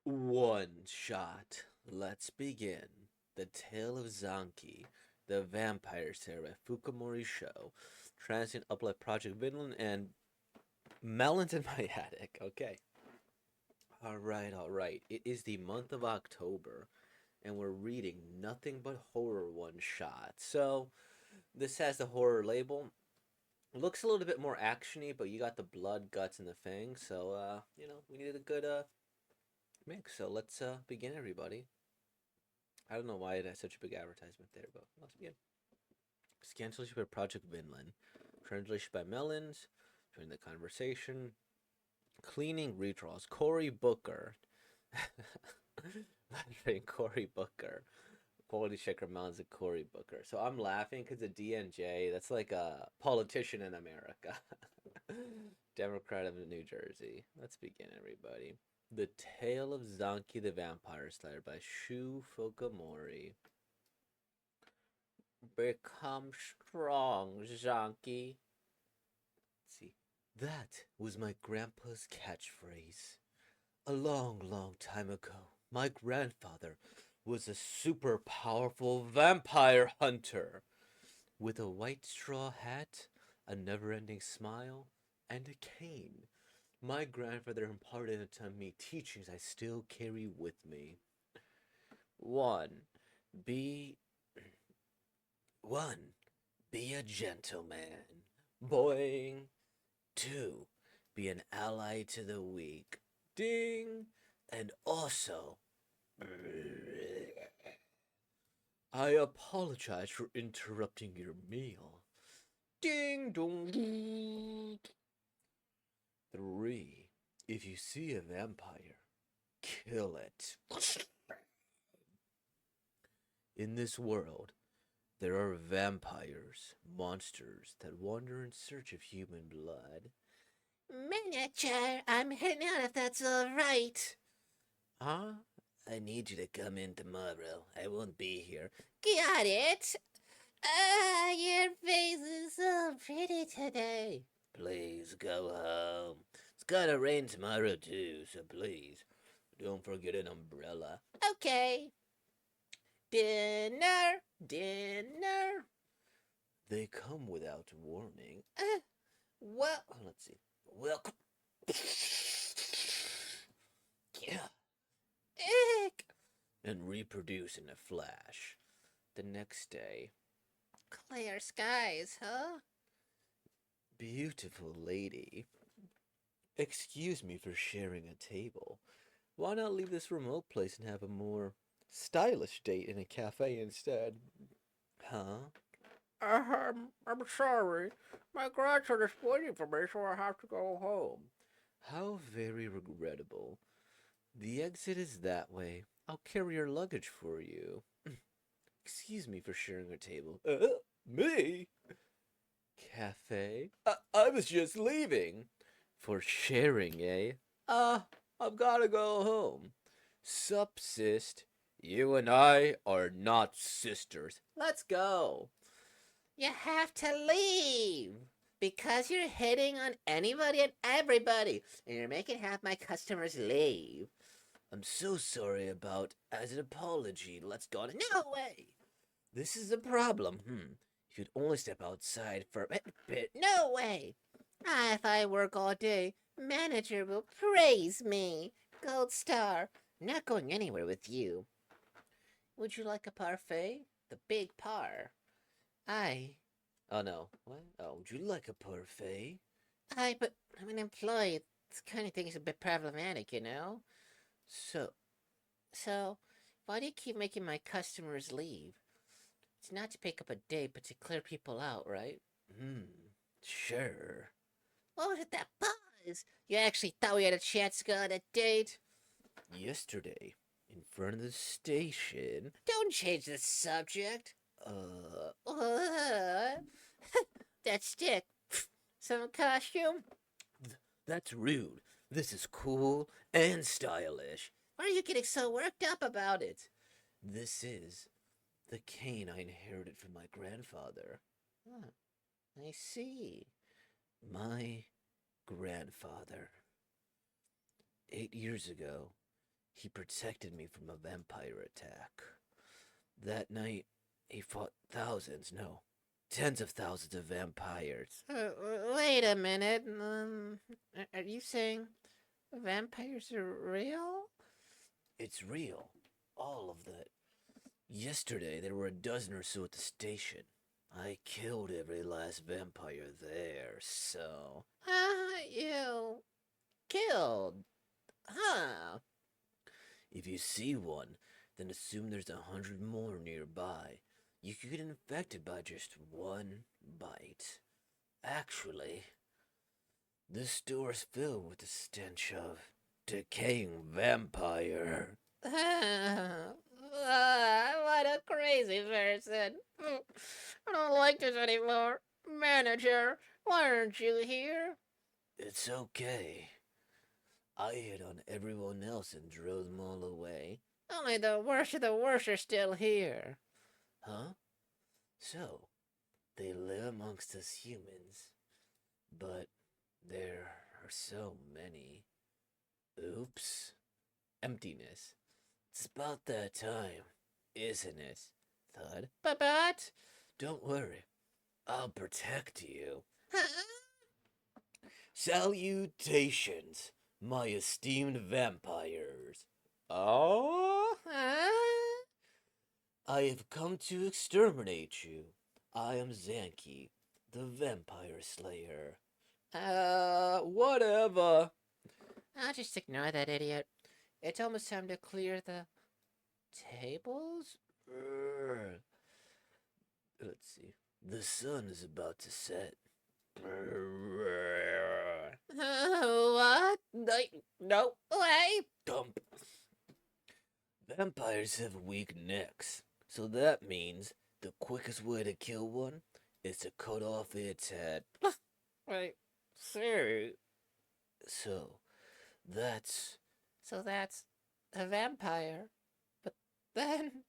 One shot. Let's begin. The Tale of Zanki, the Vampire Sarah Fukumori Show, Transient Uplight Project Vinland, and Melons in my attic. Okay. Alright. It is the month of October, and we're reading nothing but horror one shot. So, this has the horror label. Looks a little bit more actiony, but you got the blood, guts, and the fangs. So, we needed a good mix. So let's begin, everybody. I don't know why it has such a big advertisement there, but let's begin. Cancellation by Project Vinland. Translation by Melons. Join the conversation. Cleaning redraws. Cory Booker. Cory Booker. Quality checker Melons and Cory Booker. So I'm laughing because the DNJ, that's like a politician in America. Democrat of New Jersey. Let's begin, everybody. The Tale of Zanki the Vampire Slayer by Shu Fukumori. Become strong, Zanki. Let's see. That was my grandpa's catchphrase. A long, long time ago, my grandfather was a super powerful vampire hunter with a white straw hat, a never ending smile, and a cane. My grandfather imparted to me teachings I still carry with me. 1. Be One, be a gentleman. Boing. 2, be an ally to the weak. Ding. And also, I apologize for interrupting your meal. Ding dong. 3, if you see a vampire, kill it. In this world, there are vampires, monsters that wander in search of human blood. Miniature, I'm heading out if that's all right. Huh? I need you to come in tomorrow. I won't be here. Got it. Your face is so pretty today. Please go home. It's gonna rain tomorrow too, so please don't forget an umbrella. Okay. Dinner. They come without warning. Well, let's see. Welcome. Yeah. Ick. And reproduce in a flash. The next day. Clear skies, huh? Beautiful lady. Excuse me for sharing a table. Why not leave this remote place and have a more stylish date in a cafe instead? Huh? I'm sorry. My grandson is waiting for me, so I have to go home. How very regrettable. The exit is that way. I'll carry your luggage for you. Excuse me for sharing a table. Me? Cafe? I was just leaving. For sharing, eh? I've gotta go home. Subsist. You and I are not sisters. Let's go. You have to leave. Because you're hitting on anybody and everybody, and you're making half my customers leave. I'm so sorry about. As an apology, let's go. No way! This is a problem. If you'd only step outside for a bit. No way! If I work all day, manager will praise me. Gold star. Not going anywhere with you. Would you like a parfait? The big par. I. Oh no. What? Oh, would you like a parfait? But I'm an employee. This kind of thing is a bit problematic, you know? So, so, why do you keep making my customers leave? It's not to pick up a date, but to clear people out, right? Sure. What was that buzz? You actually thought we had a chance to go on a date? Yesterday, in front of the station. Don't change the subject. That stick. Some costume? That's rude. This is cool and stylish. Why are you getting so worked up about it? This is the cane I inherited from my grandfather. Huh, I see. My grandfather. 8 years ago, He protected me from a vampire attack. That night, he fought thousands, no, tens of thousands of vampires. Wait a minute. Are you saying vampires are real? It's real. All of that. Yesterday, there were a dozen or so at the station. I killed every last vampire there, so. You killed. Huh? If you see one, then assume there's 100 more nearby. You could get infected by just one bite. Actually, this store is filled with the stench of decaying vampire. What a crazy person. I don't like this anymore. Manager, why aren't you here? It's okay. I hit on everyone else and drove them all away. Only the worst of the worst are still here. Huh? So, they live amongst us humans. But there are so many. Oops. Emptiness. It's about that time, isn't it? Thud. But, Don't worry. I'll protect you. Salutations, my esteemed vampires. Oh? I have come to exterminate you. I am Zanki, the vampire slayer. Whatever. I'll just ignore that idiot. It's almost time to clear the tables? Let's see. The sun is about to set. What? No way! Dump. Vampires have weak necks, so that means the quickest way to kill one is to cut off its head. Wait, sir. So, that's. So that's a vampire. But then,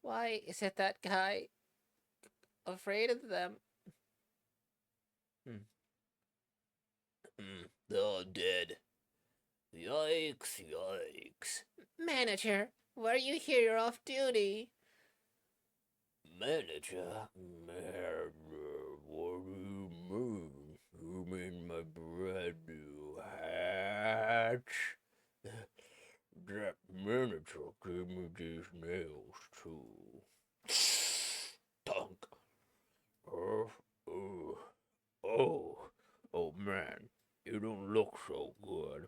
why is it that guy afraid of them? They're all dead. Yikes, yikes. Manager, why are you here? You're off duty. Manager? What do you mean? You mean my brand new hat? That manager gave me these nails too. Dunk. Oh, oh, oh, oh man, you don't look so good.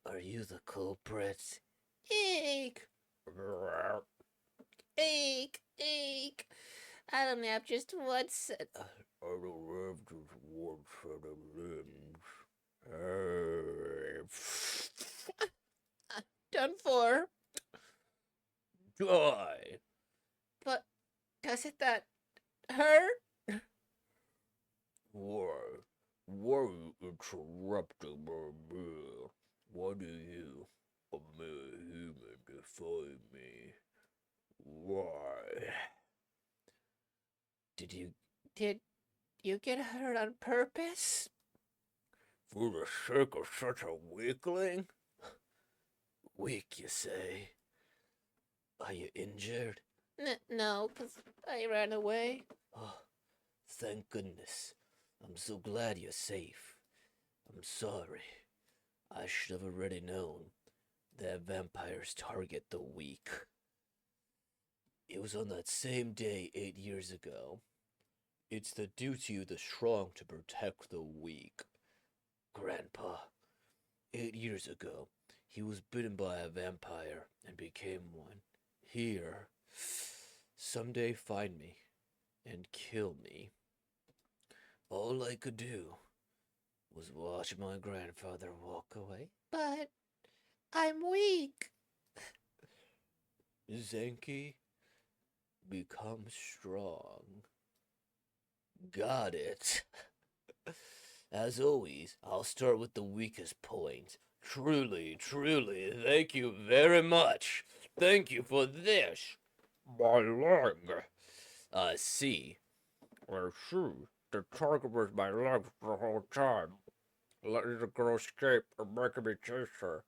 Are you the culprit? Eek! Eek! Eek! I don't have just one set. I don't have just one set of limbs. Done for. Die! But does it that hurt? Why? Why are you interrupting my meal? Why do you, a mere human, defy me? Why? Did you get hurt on purpose? For the sake of such a weakling? Weak, you say? Are you injured? No, 'cause I ran away. Oh, thank goodness. I'm so glad you're safe. I'm sorry. I should have already known that vampires target the weak. It was on that same day 8 years ago. It's the duty of the strong to protect the weak. Grandpa, 8 years ago, he was bitten by a vampire and became one. Here, someday find me and kill me. All I could do was watch my grandfather walk away. But I'm weak. Zanki, become strong. Got it. As always, I'll start with the weakest point. Truly, truly, thank you very much. Thank you for this. My leg. I see. I see. The target was my legs the whole time. Letting the girl escape and making me chase her.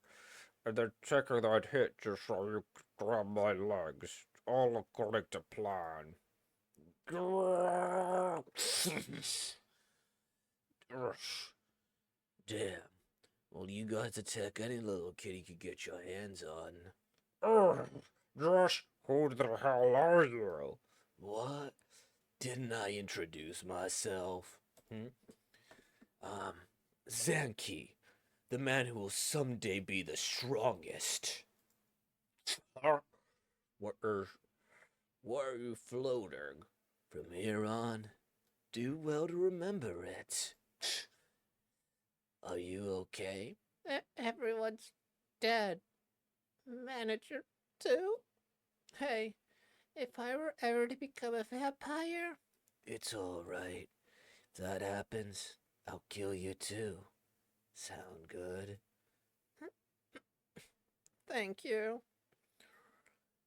and then taking that hit just so you could grab my legs, all according to plan. Damn. Well, you guys attack any little kid you could get your hands on. Josh, who the hell are you? What? Didn't I introduce myself? Hmm? Um, Zanki, the man who will someday be the strongest. Huh? What is? Why are you floating? From here on, do well to remember it. Are you okay? Everyone's dead. Manager, too? Hey, if I were ever to become a vampire. It's alright. If that happens, I'll kill you too. Sound good? Thank you.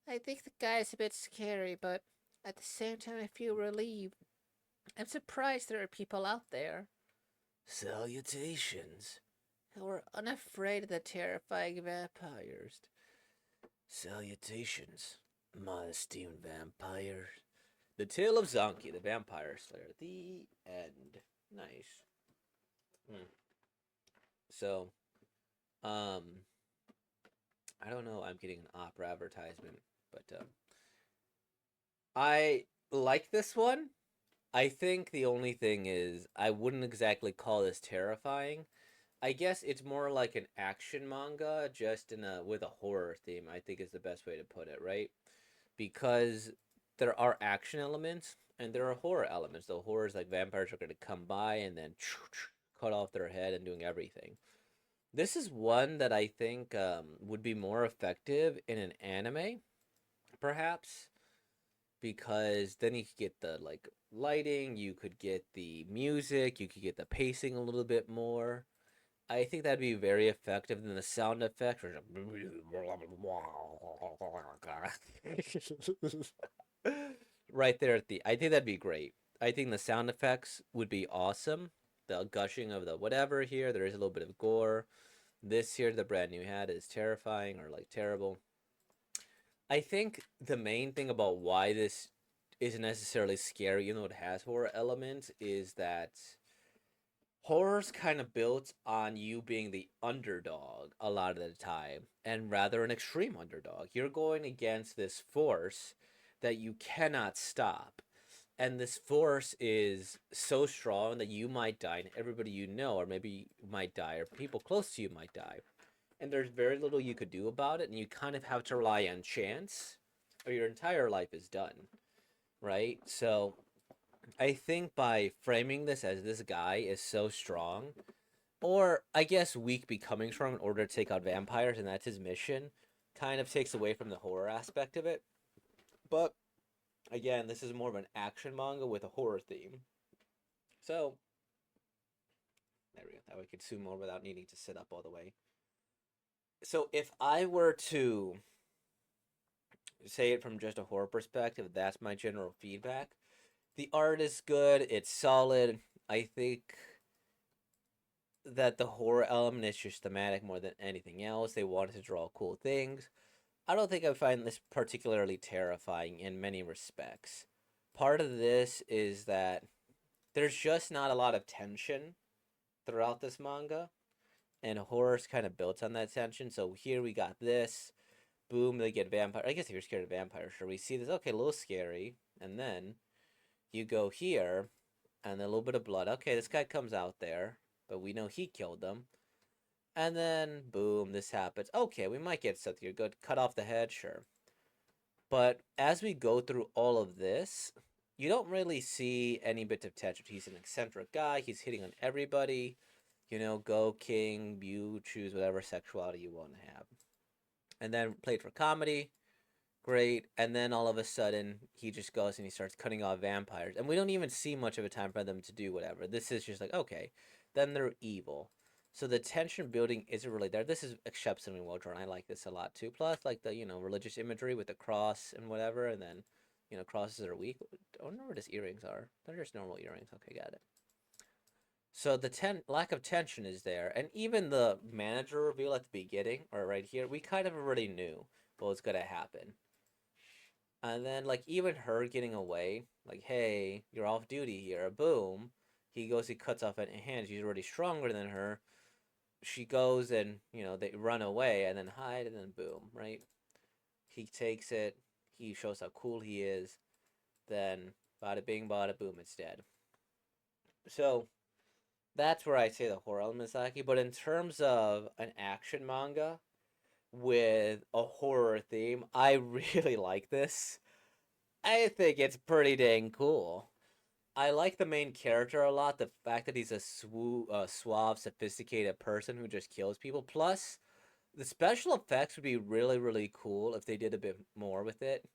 I think the guy's a bit scary, but at the same time, I feel relieved. I'm surprised there are people out there Salutations. who are unafraid of the terrifying vampires. Salutations, my esteemed vampires. The Tale of Zanki, the Vampire Slayer. The end. Nice. Hmm. So, um, I don't know. I'm getting an opera advertisement, but I like this one. I think the only thing is I wouldn't exactly call this terrifying. I guess it's more like an action manga, just in a with a horror theme. I think is the best way to put it, right? Because there are action elements and there are horror elements. The horror is like vampires are going to come by and then cut off their head and doing everything. This is one that I think would be more effective in an anime, perhaps, because then you could get the like lighting, you could get the music, you could get the pacing a little bit more. I think that'd be very effective. Than the sound effects. Right there at the. I think that'd be great. I think the sound effects would be awesome. The gushing of the whatever here. There is a little bit of gore. This here, the brand new hat is terrifying or like terrible. I think the main thing about why this isn't necessarily scary, even though it has horror elements, is that horror's kind of built on you being the underdog a lot of the time, and rather an extreme underdog. You're going against this force that you cannot stop. And this force is so strong that you might die, and everybody you know, or maybe might die, or people close to you might die. And there's very little you could do about it, and you kind of have to rely on chance, or your entire life is done, right? So I think by framing this as this guy is so strong, or I guess weak becoming strong in order to take out vampires, and that's his mission, kind of takes away from the horror aspect of it. But again, this is more of an action manga with a horror theme. So there we go. That way I could zoom more without needing to sit up all the way. So if I were to say it from just a horror perspective, that's my general feedback. The art is good, it's solid. I think that the horror element is just thematic more than anything else. They wanted to draw cool things. I don't think I find this particularly terrifying in many respects. Part of this is that there's just not a lot of tension throughout this manga, and horror's kind of built on that tension. So here we got this. Boom, they get vampire. I guess if you're scared of vampires, sure. We see this. Okay, a little scary. And then you go here, and then a little bit of blood. Okay, this guy comes out there, but we know he killed them. And then, boom, this happens. Okay, we might get something here. Good, cut off the head, sure. But as we go through all of this, you don't really see any bit of tension. He's an eccentric guy. He's hitting on everybody. You know, go king. You choose whatever sexuality you want to have. And then played for comedy. Great. And then all of a sudden, he just goes and he starts cutting off vampires. And we don't even see much of a time for them to do whatever. This is just like, okay, then they're evil. So the tension building isn't really there. This is exceptionally well drawn. I like this a lot too. Plus, like the, religious imagery with the cross and whatever. And then, crosses are weak. I don't know where his earrings are. They're just normal earrings. Okay, got it. So the lack of tension is there, and even the manager reveal at the beginning, or right here, we kind of already knew what was gonna happen. And then like even her getting away, like hey, you're off duty here, boom. He goes, he cuts off a hand. She's already stronger than her. She goes and they run away and then hide and then boom, right? He takes it. He shows how cool he is. Then bada bing, bada boom, it's dead. So that's where I say the horror element is lacking. But in terms of an action manga with a horror theme, I really like this. I think it's pretty dang cool. I like the main character a lot. The fact that he's a suave, sophisticated person who just kills people. Plus, the special effects would be really, really cool if they did a bit more with it.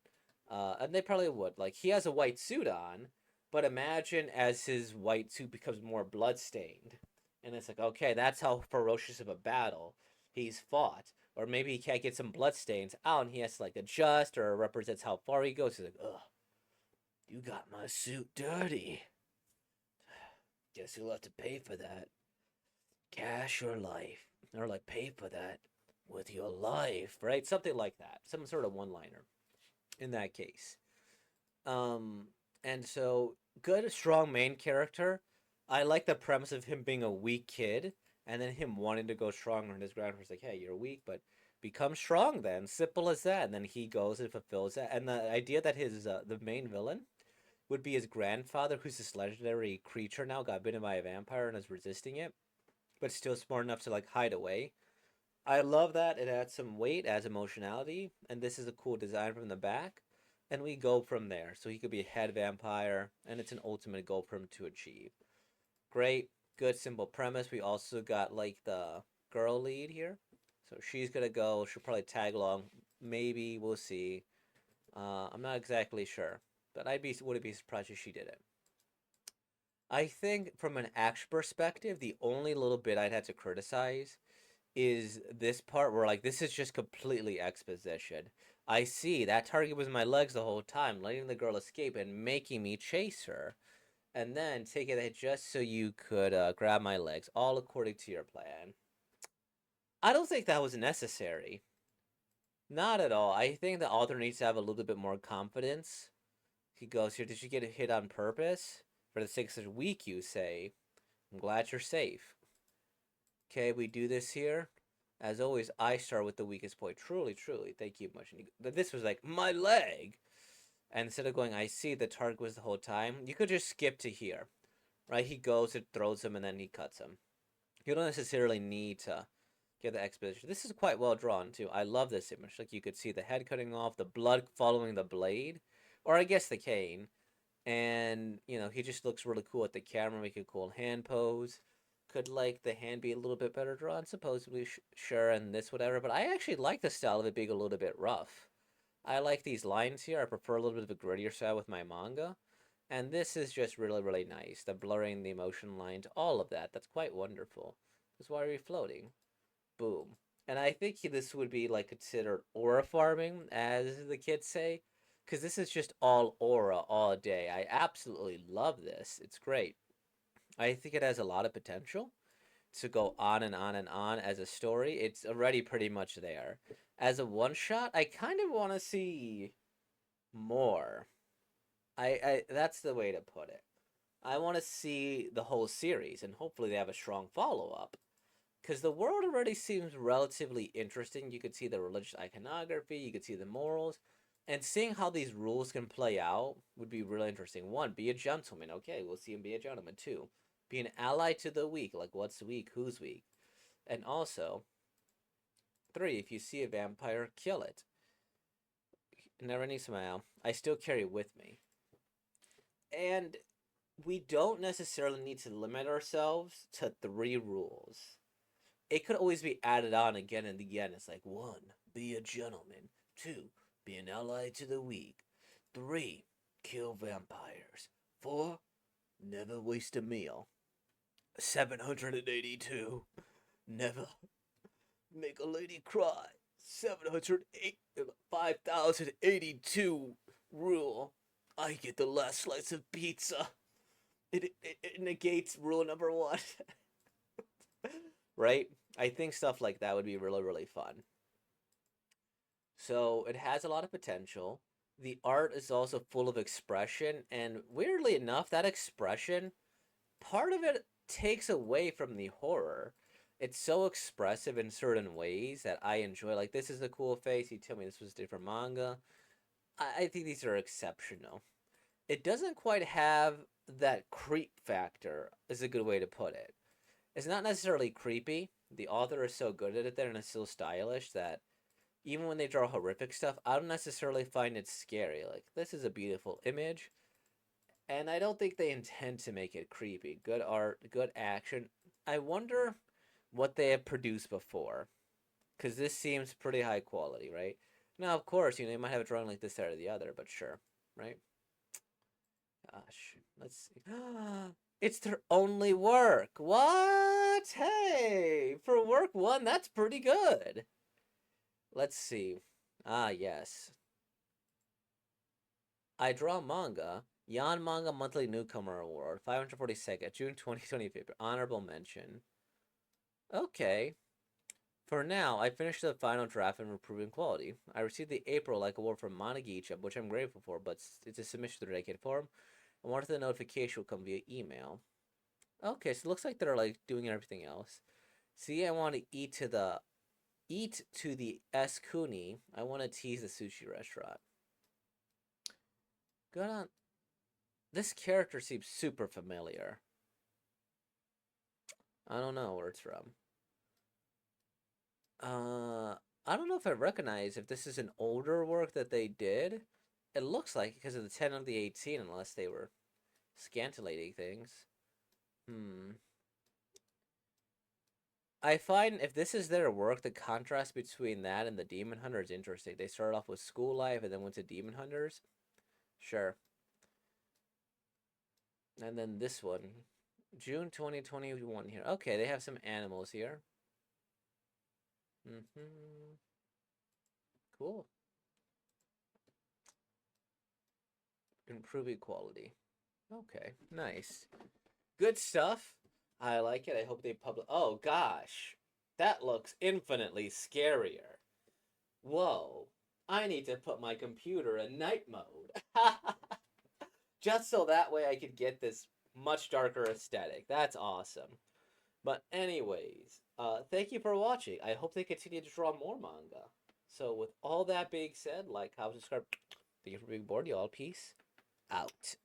And they probably would. Like, he has a white suit on, but imagine as his white suit becomes more bloodstained. And it's like, okay, that's how ferocious of a battle he's fought. Or maybe he can't get some bloodstains out and he has to, like, adjust or represents how far he goes. He's like, ugh, you got my suit dirty. Guess you'll have to pay for that. Cash or life. Or, like, pay for that with your life, right? Something like that. Some sort of one liner in that case. Um, and so good, strong main character. I like the premise of him being a weak kid and then him wanting to go stronger. And his grandfather's like, "Hey, you're weak, but become strong then." Simple as that. And then he goes and fulfills that. And the idea that his the main villain would be his grandfather, who's this legendary creature now, got bitten by a vampire and is resisting it, but still smart enough to like hide away. I love that. It adds some weight, adds emotionality, and this is a cool design from the back. And we go from there. So he could be a head vampire, and it's an ultimate goal for him to achieve. Great, good, simple premise. We also got like the girl lead here. So she's gonna go. She'll probably tag along. Maybe we'll see. I'm not exactly sure, but wouldn't be surprised if she did it. I think from an action perspective, the only little bit I'd have to criticize is this part where like this is just completely exposition. I see that target was my legs the whole time, letting the girl escape and making me chase her, and then taking it just so you could grab my legs, all according to your plan. I don't think that was necessary. Not at all. I think the author needs to have a little bit more confidence. He goes here. Did you get a hit on purpose? For the sake of weak, you say. I'm glad you're safe. Okay, we do this here. As always, I start with the weakest point. Truly, truly. Thank you much. This was like, my leg. And instead of going, I see the target was the whole time, you could just skip to here. Right? He goes, it throws him, and then he cuts him. You don't necessarily need to get the exposition. This is quite well drawn, too. I love this image. Like, you could see the head cutting off, the blood following the blade. Or I guess the cane. And, he just looks really cool at the camera, make a cool hand pose. Could like the hand be a little bit better drawn? Supposedly, sure, and this whatever. But I actually like the style of it being a little bit rough. I like these lines here. I prefer a little bit of a grittier style with my manga, and this is just really, really nice. The blurring, the emotion lines, all of that. That's quite wonderful. Because why are we floating? Boom. And I think this would be like considered aura farming, as the kids say, because this is just all aura all day. I absolutely love this. It's great. I think it has a lot of potential to go on and on and on as a story. It's already pretty much there. As a one shot, I kind of want to see more. I that's the way to put it. I want to see the whole series, and hopefully they have a strong follow up. Because the world already seems relatively interesting. You could see the religious iconography, you could see the morals, and seeing how these rules can play out would be really interesting. One, be a gentleman. Okay, we'll see him be a gentleman. Two, be an ally to the weak. Like, what's weak? Who's weak? And also, three, if you see a vampire, kill it. Never need smile. I still carry with me. And we don't necessarily need to limit ourselves to three rules. It could always be added on again and again. It's like, one, be a gentleman. Two, be an ally to the weak. Three, kill vampires. Four, never waste a meal. 782, never make a lady cry. 708, 5082 rule. I get the last slice of pizza. it negates rule number one. Right? I think stuff like that would be really, really fun. So it has a lot of potential. The art is also full of expression, and weirdly enough, that expression, part of it takes away from the horror. It's so expressive in certain ways that I enjoy. Like, this is a cool face. You tell me this was different manga. I think these are exceptional. It doesn't quite have that creep factor, is a good way to put it. It's not necessarily creepy. The author is so good at it there, and it's so stylish that even when they draw horrific stuff, I don't necessarily find it scary. Like, this is a beautiful image, and I don't think they intend to make it creepy. Good art, good action. I wonder what they have produced before, because this seems pretty high quality, right? Now, of course, you might have a drawing like this, that, or the other, but sure, right? Gosh, let's see. It's their only work. What? Hey, for work one, that's pretty good. Let's see. Ah, yes. I draw manga. Yan Manga Monthly Newcomer Award, 542nd, June 2025. Honorable mention. Okay. For now, I finished the final draft and improving quality. I received the April Like Award from Monagicha, which I'm grateful for, but it's a submission through the dedicated forum. I wanted the notification will come via email. Okay, so it looks like they're like doing everything else. See, I want to eat to the S Kuni. I want to tease the sushi restaurant. Good on. This character seems super familiar. I don't know where it's from. I don't know if I recognize if this is an older work that they did. It looks like because of the 10 of the 18, unless they were scantilating things. I find if this is their work, the contrast between that and the Demon Hunter is interesting. They started off with school life and then went to Demon Hunters. Sure. And then this one, June 2021 here. Okay, they have some animals here. Cool. Improving quality. Okay, nice. Good stuff. I like it. I hope they publish. Oh gosh, that looks infinitely scarier. Whoa, I need to put my computer in night mode. Just so that way I could get this much darker aesthetic. That's awesome. But anyways, thank you for watching. I hope they continue to draw more manga. So with all that being said, like, comment, subscribe. Thank you for being bored, y'all. Peace out.